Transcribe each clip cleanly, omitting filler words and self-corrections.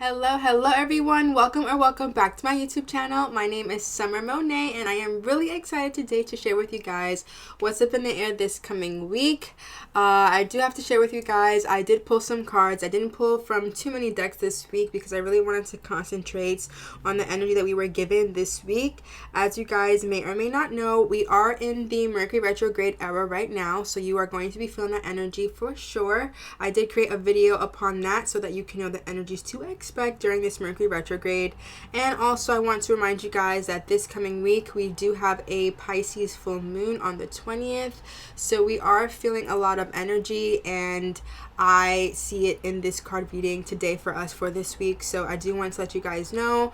Hello everyone. Welcome back to my YouTube channel. My name is Summer Monae and I am really excited today to share with you guys what's up in the air this coming week. I do have to share with you guys, I did pull some cards. I didn't pull from too many decks this week because I really wanted to concentrate on the energy that we were given this week. As you guys may or may not know, we are in the Mercury retrograde era right now, so you are going to be feeling that energy for sure. I did create a video upon that so that you can know the energies to expect during this Mercury retrograde. And also I want to remind you guys that this coming week we do have a Pisces full moon on the 20th, so we are feeling a lot of energy, and I see it in this card reading today for us for this week. So I do want to let you guys know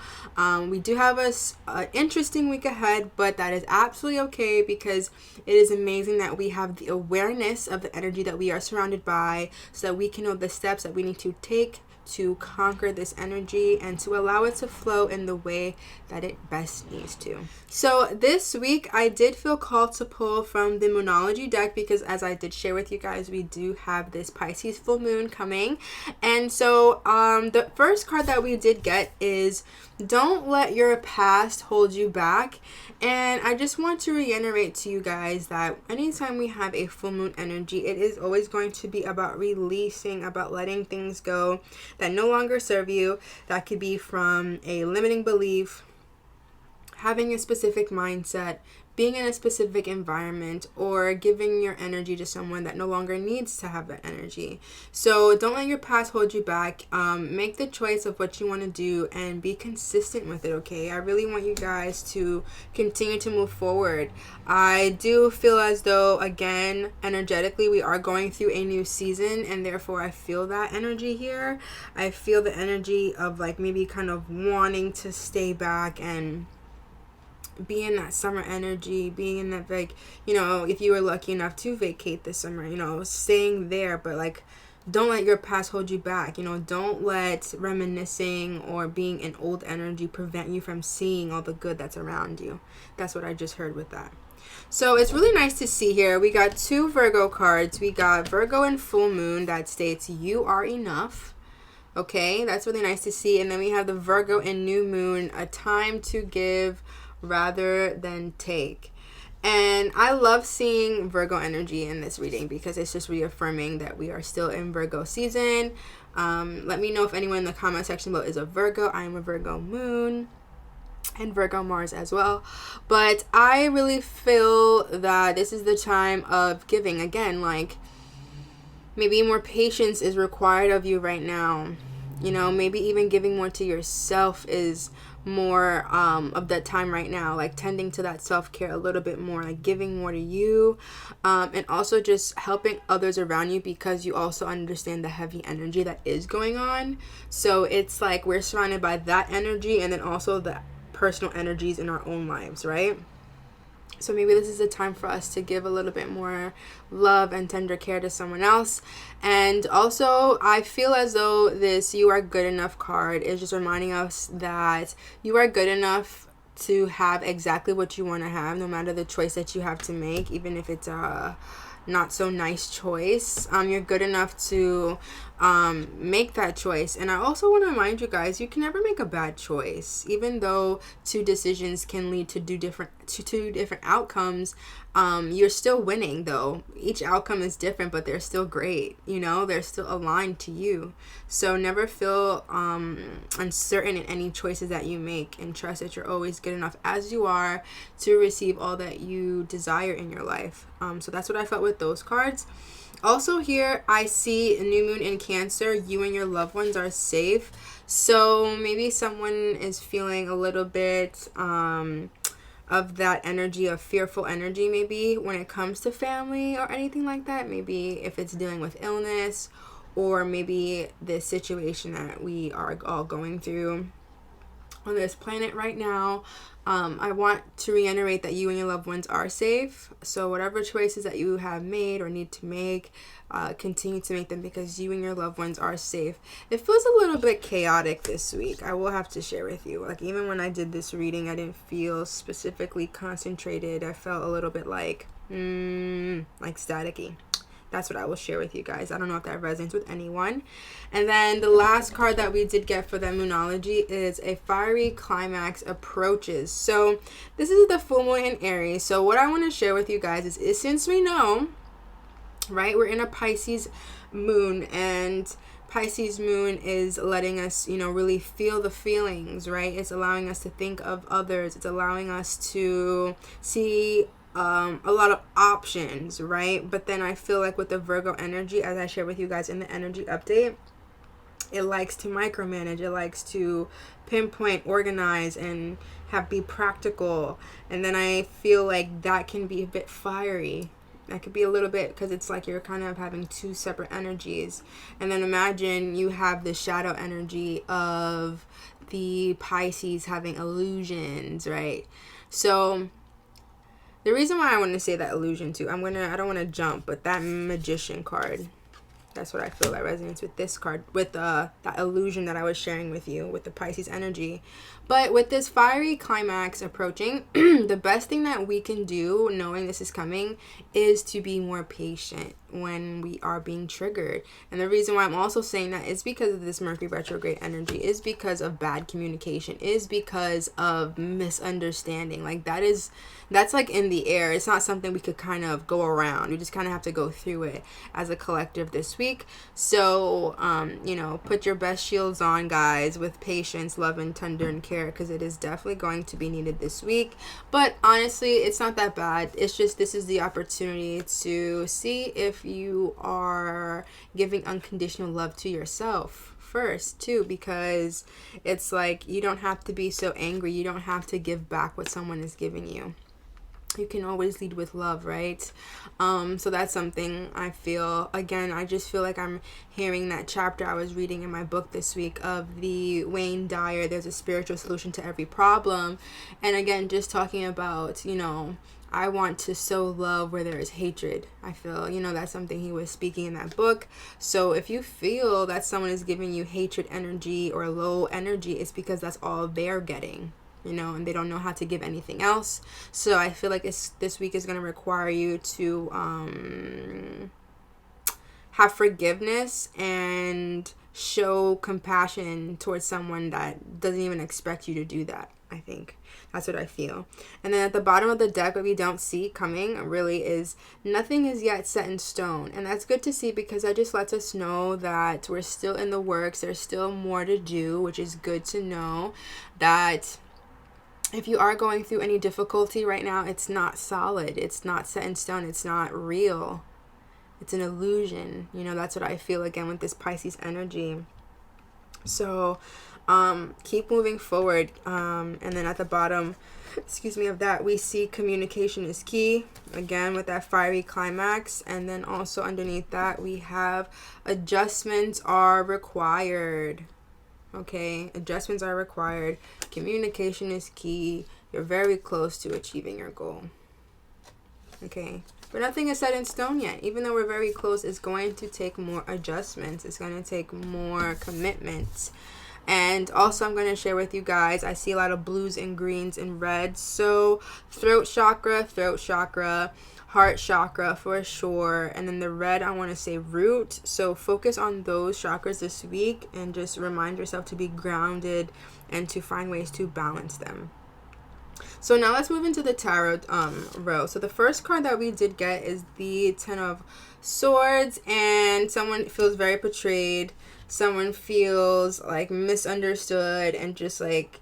we do have an interesting week ahead, but that is absolutely okay because it is amazing that we have the awareness of the energy that we are surrounded by so that we can know the steps that we need to take to conquer this energy and to allow it to flow in the way that it best needs to. So this week I did feel called to pull from the Moonlogy deck because, as I did share with you guys, we do have this Pisces full moon coming. And so the first card that we did get is don't let your past hold you back. And I just want to reiterate to you guys that anytime we have a full moon energy, it is always going to be about releasing, about letting things go that no longer serve you. That could be from a limiting belief, having a specific mindset, being in a specific environment, or giving your energy to someone that no longer needs to have that energy. So don't let your past hold you back. Make the choice of what you want to do and be consistent with it, okay? I really want you guys to continue to move forward. I do feel as though, again, energetically, we are going through a new season, and therefore I feel that energy here. I feel the energy of like maybe kind of wanting to stay back and be in that summer energy, being in that, like, you know, if you were lucky enough to vacate this summer, you know, staying there, but like, don't let your past hold you back. You know, don't let reminiscing or being in old energy prevent you from seeing all the good that's around you. That's what I just heard with that. So it's really nice to see here. We got two Virgo cards. We got Virgo and full moon that states you are enough. Okay, that's really nice to see. And then we have the Virgo and new moon, a time to give rather than take. And I love seeing Virgo energy in this reading because it's just reaffirming that we are still in Virgo season. Let me know if anyone in the comment section below is a Virgo. I am a Virgo moon and Virgo Mars as well. But I really feel that this is the time of giving. Again, like, maybe more patience is required of you right now. You know, maybe even giving more to yourself is more of that time right now, like tending to that self-care a little bit more, like giving more to you, and also just helping others around you because you also understand the heavy energy that is going on. So it's like we're surrounded by that energy and then also the personal energies in our own lives, right? So maybe this is a time for us to give a little bit more love and tender care to someone else. And also, I feel as though this you are good enough card is just reminding us that you are good enough to have exactly what you want to have, no matter the choice that you have to make, even if it's a not so nice choice. You're good enough to make that choice. And I also want to remind you guys, you can never make a bad choice. Even though two decisions can lead to two different outcomes, you're still winning though. Each outcome is different, but they're still great. You know, they're still aligned to you. So never feel uncertain in any choices that you make, and trust that you're always good enough as you are to receive all that you desire in your life. So that's what I felt with those cards. Also here, I see a new moon in Cancer. You and your loved ones are safe. So maybe someone is feeling a little bit of that energy, of fearful energy, maybe when it comes to family or anything like that. Maybe if it's dealing with illness, or maybe this situation that we are all going through on this planet right now. I want to reiterate that you and your loved ones are safe. So whatever choices that you have made or need to make, continue to make them because you and your loved ones are safe. It feels a little bit chaotic this week, I will have to share with you. Like, even when I did this reading, I didn't feel specifically concentrated. I felt a little bit like staticky. That's what I will share with you guys. I don't know if that resonates with anyone. And then the last card that we did get for the Moonology is a fiery climax approaches. So this is the full moon in Aries. So what I want to share with you guys is since we know, right, we're in a Pisces moon, and Pisces moon is letting us, really feel the feelings, right? It's allowing us to think of others. It's allowing us to see a lot of options, right? But then I feel like with the Virgo energy, as I shared with you guys in the energy update, it likes to micromanage. It likes to pinpoint, organize, and be practical. And then I feel like that can be a bit fiery. That could be a little bit, because it's like you're kind of having two separate energies. And then imagine you have the shadow energy of the Pisces having illusions, right? So the reason why I want to say that illusion too, I don't want to jump, but that Magician card, that's what I feel that resonates with this card, with that illusion that I was sharing with you with the Pisces energy. But with this fiery climax approaching, the best thing that we can do, knowing this is coming, is to be more patient when we are being triggered. And the reason why I'm also saying that is because of this Mercury retrograde energy, is because of bad communication, is because of misunderstanding. Like that's like in the air. It's not something we could kind of go around. We just kind of have to go through it as a collective this week. So, put your best shields on, guys, with patience, love, and tender and care, because it is definitely going to be needed this week. But honestly, it's not that bad. It's just this is the opportunity to see if you are giving unconditional love to yourself first too, because it's like you don't have to be so angry. You don't have to give back what someone is giving you. You can always lead with love, right? So that's something I feel. Again, I just feel like I'm hearing that chapter I was reading in my book this week of the Wayne Dyer, There's a Spiritual Solution to Every Problem. And again, just talking about, I want to sow love where there is hatred. I feel, that's something he was speaking in that book. So if you feel that someone is giving you hatred energy or low energy, it's because that's all they're getting. And they don't know how to give anything else. So I feel like this week is going to require you to have forgiveness and show compassion towards someone that doesn't even expect you to do that. I think that's what I feel. And then at the bottom of the deck, what we don't see coming really is nothing is yet set in stone. And that's good to see, because that just lets us know that we're still in the works. There's still more to do, which is good to know that if you are going through any difficulty right now, it's not solid. It's not set in stone. It's not real. It's an illusion. That's what I feel again with this Pisces energy. So keep moving forward. And then at the bottom, of that, we see communication is key. Again, with that fiery climax. And then also underneath that, we have adjustments are required. Okay, adjustments are required. Communication is key. You're very close to achieving your goal. Okay, but nothing is set in stone yet. Even though we're very close, it's going to take more adjustments. It's going to take more commitments. And also, I'm going to share with you guys, I see a lot of blues and greens and reds. So throat chakra, heart chakra for sure. And then the red, I want to say root. So focus on those chakras this week and just remind yourself to be grounded and to find ways to balance them. So now let's move into the tarot row. So the first card that we did get is the Ten of Swords, and someone feels very betrayed. Someone feels like misunderstood and just like,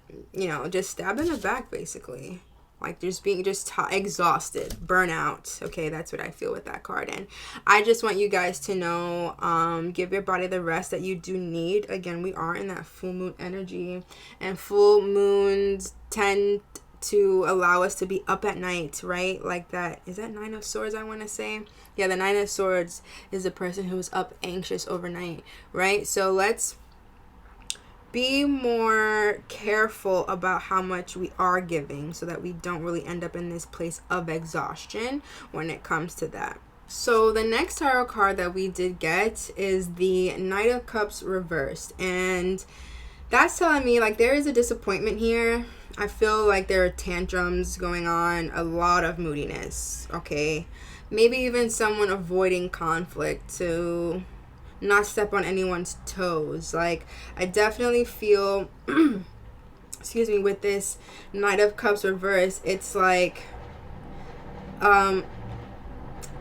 just stabbed in the back basically. Like just being exhausted, burnout. Okay, that's what I feel with that card. And I just want you guys to know, give your body the rest that you do need. Again, we are in that full moon energy, and full moons tend to allow us to be up at night, right? Like that. Is that Nine of Swords, I want to say? Yeah, the Nine of Swords is the person who's up anxious overnight, right? So let's be more careful about how much we are giving so that we don't really end up in this place of exhaustion when it comes to that. So the next tarot card that we did get is the Knight of Cups reversed, and that's telling me like there is a disappointment here. I feel like there are tantrums going on, a lot of moodiness, okay? maybe even someone avoiding conflict to not step on anyone's toes. Like, I definitely feel excuse me, with this Knight of Cups reverse, it's like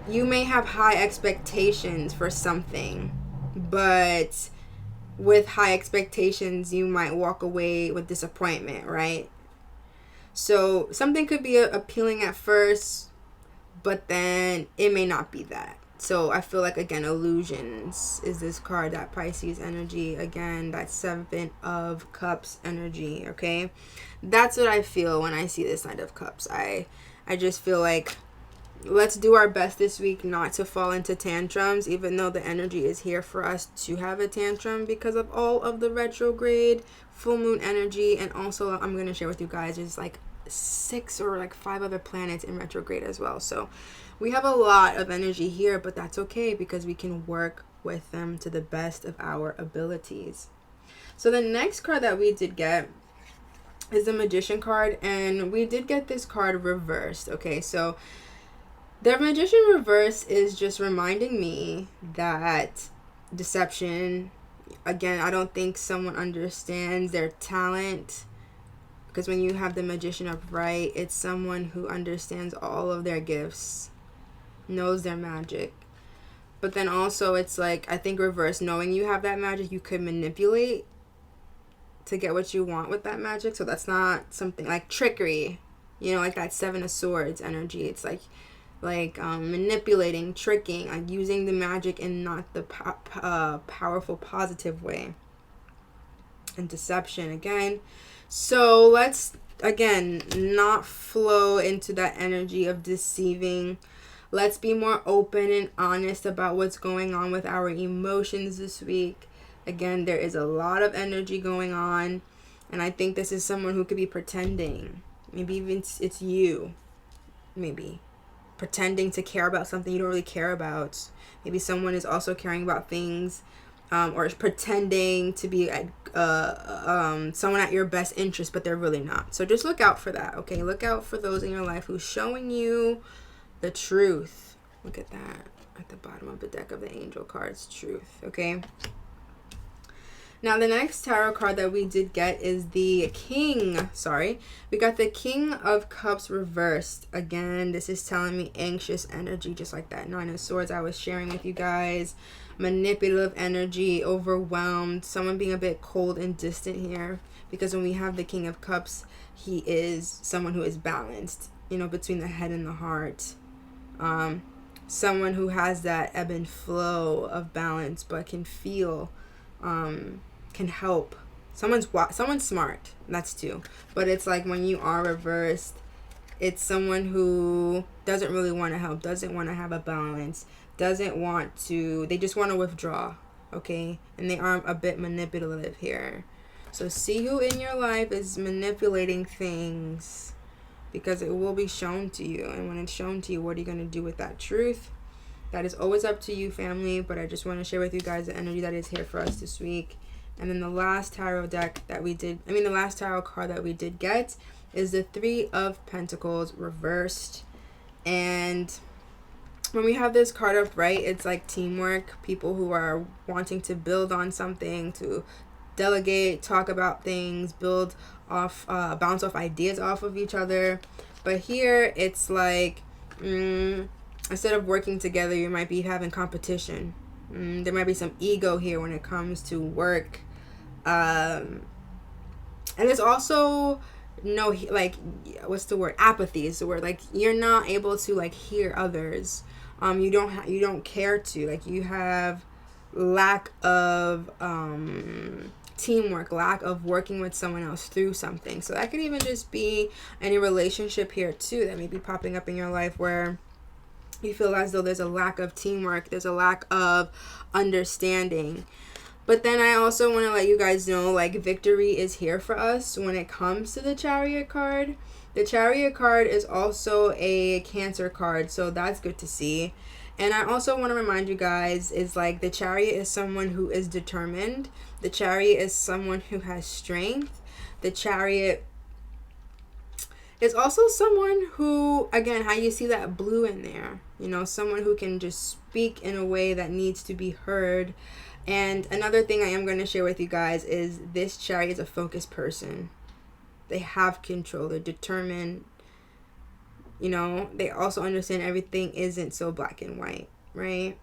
you may have high expectations for something, but with high expectations you might walk away with disappointment, right? So something could be appealing at first, but then it may not be that. So I feel like, again, illusions is this card, that Pisces energy. Again, that 7 of Cups energy, okay? That's what I feel when I see this Knight of Cups. I just feel like, let's do our best this week not to fall into tantrums, even though the energy is here for us to have a tantrum because of all of the retrograde full moon energy. And also, I'm going to share with you guys, there's like 6 or like 5 other planets in retrograde as well. So we have a lot of energy here, but that's okay because we can work with them to the best of our abilities. So the next card that we did get is the Magician card, and we did get this card reversed. Okay, so the Magician reverse is just reminding me that deception, again, I don't think someone understands their talent, because when you have the Magician upright, it's someone who understands all of their gifts, knows their magic. But then also it's like, I think reverse, knowing you have that magic, you could manipulate to get what you want with that magic. So that's not something like trickery, you know, like that 7 of Swords energy. It's like manipulating, tricking, like using the magic in not the powerful positive way, and deception again. So let's, again, not flow into that energy of deceiving. Let's be more open and honest about what's going on with our emotions this week. Again, there is a lot of energy going on, and I think this is someone who could be pretending. Maybe even it's you, maybe pretending to care about something you don't really care about. Maybe someone is also caring about things, or pretending to be someone at your best interest, but they're really not. So just look out for that, okay? Look out for those in your life who's showing you the truth. Look at that at the bottom of the deck of the angel cards, truth, okay? Now, the next tarot card that we did get is the King. We got the King of Cups reversed. Again, this is telling me anxious energy, just like that 9 of Swords I was sharing with you guys. Manipulative energy, overwhelmed, someone being a bit cold and distant here. Because when we have the King of Cups, he is someone who is balanced, you know, between the head and the heart. Someone who has that ebb and flow of balance, but can feel, can help. Someone's smart, that's two. But it's like when you are reversed, it's someone who doesn't really want to help, doesn't want to have a balance, doesn't want to, they just want to withdraw, okay? And they are a bit manipulative here. So see who in your life is manipulating things, because it will be shown to you. And when it's shown to you, what are you going to do with that truth? That is always up to you, family. But I just want to share with you guys the energy that is here for us this week. And then the last tarot deck that we did, the last tarot card that we did get is the 3 of Pentacles reversed. And when we have this card upright, it's like teamwork, people who are wanting to build on something, to delegate, talk about things, build off, bounce off ideas off of each other. But here it's like, instead of working together, you might be having competition. There might be some ego here when it comes to work. And there's also no, like, what's the word? Apathy is the word. Like, you're not able to, like, hear others. You don't care to. Like, you have lack of teamwork, lack of working with someone else through something. So that could even just be any relationship here too that may be popping up in your life where you feel as though there's a lack of teamwork, there's a lack of understanding. But then I also want to let you guys know, like, victory is here for us when it comes to the Chariot card. The Chariot card is also a Cancer card, so that's good to see. And I also want to remind you guys, is like, the Chariot is someone who is determined. The Chariot is someone who has strength. The Chariot is also someone who, again, how you see that blue in there, You know, someone who can just speak in a way that needs to be heard. And another thing I am going to share with you guys is this Chariot is a focused person. They have control. They're determined. You know, they also understand everything isn't so black and white, right?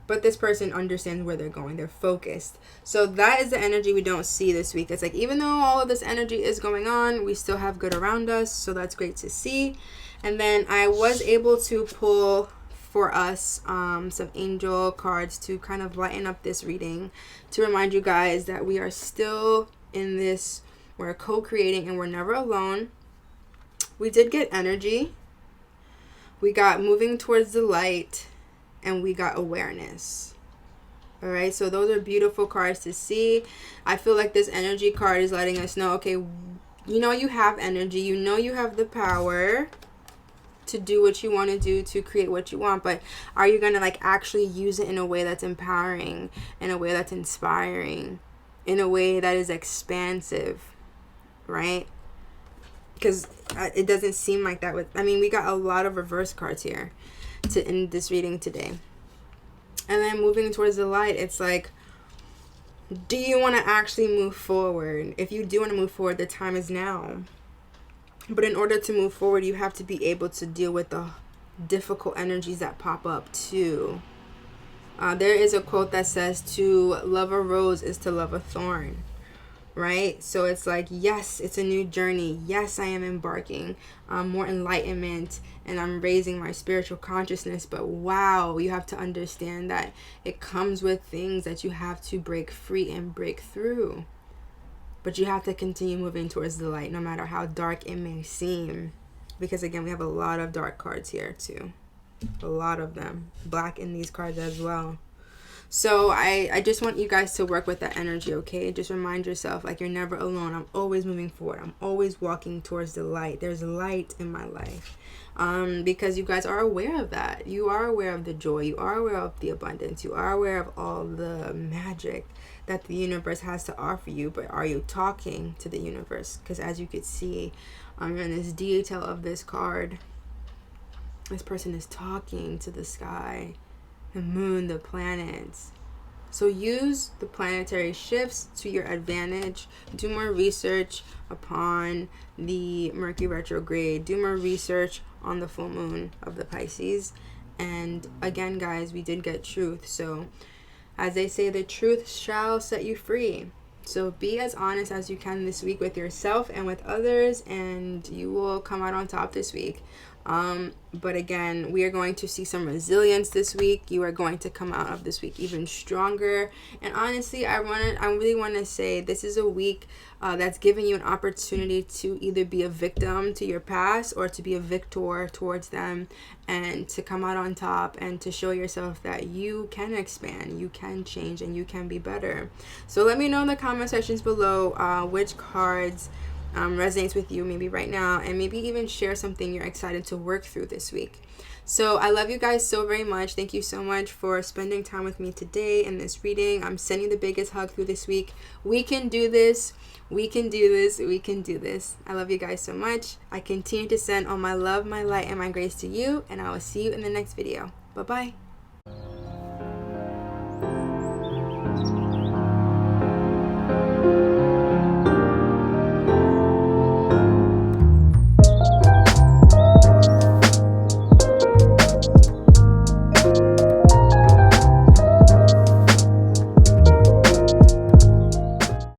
But this person understands where they're going. They're focused. So that is the energy we don't see this week. It's like, even though all of this energy is going on, we still have good around us. So that's great to see. And then I was able to pull for us some angel cards to kind of lighten up this reading, to remind you guys that we are still in this, we're co-creating and we're never alone. We did get energy. We got moving towards the light. And we got awareness. All right, so those are beautiful cards to see. I feel like this energy card is letting us know, okay, you know you have energy. You know you have the power to do what you want to do, to create what you want. But are you going to like actually use it in a way that's empowering, in a way that's inspiring, in a way that is expansive, right? Because it doesn't seem like that with, I mean, we got a lot of reverse cards here to end this reading today. And then moving towards the light, it's like, do you want to actually move forward? If you do want to move forward, the time is now. But in order to move forward, you have to be able to deal with the difficult energies that pop up too. There is a quote that says, to love a rose is to love a thorn. Right? So it's like, yes, it's a new journey. Yes, I am embarking more enlightenment and I'm raising my spiritual consciousness. But wow, you have to understand that it comes with things that you have to break free and break through. But you have to continue moving towards the light, no matter how dark it may seem. Because again, we have a lot of dark cards here too. A lot of them. Black in these cards as well. So I just want you guys to work with that energy, okay? Just remind yourself, like, you're never alone. I'm always moving forward. I'm always walking towards the light. There's light in my life. Because you guys are aware of that. You are aware of the joy. You are aware of the abundance. You are aware of all the magic that the universe has to offer you. But are you talking to the universe? Because as you could see in this detail of this card, this person is talking to the sky, the moon, the planets. So use the planetary shifts to your advantage. Do more research upon the Mercury retrograde. Do more research on the full moon of the Pisces. And again, guys, we did get truth. So as they say, the truth shall set you free. So be as honest as you can this week with yourself and with others, and you will come out on top this week. But again, we are going to see some resilience this week. You are going to come out of this week even stronger. And honestly, I really want to say this is a week that's giving you an opportunity to either be a victim to your past or to be a victor towards them, and to come out on top and to show yourself that you can expand, you can change, and you can be better. So let me know in the comment sections below which cards resonates with you maybe right now, and maybe even share something you're excited to work through this week. So I love you guys so very much. Thank you so much for spending time with me today in this reading. I'm sending the biggest hug through this week. We can do this. We can do this. We can do this. I love you guys so much. I continue to send all my love, my light, and my grace to you, and I will see you in the next video. Bye-bye.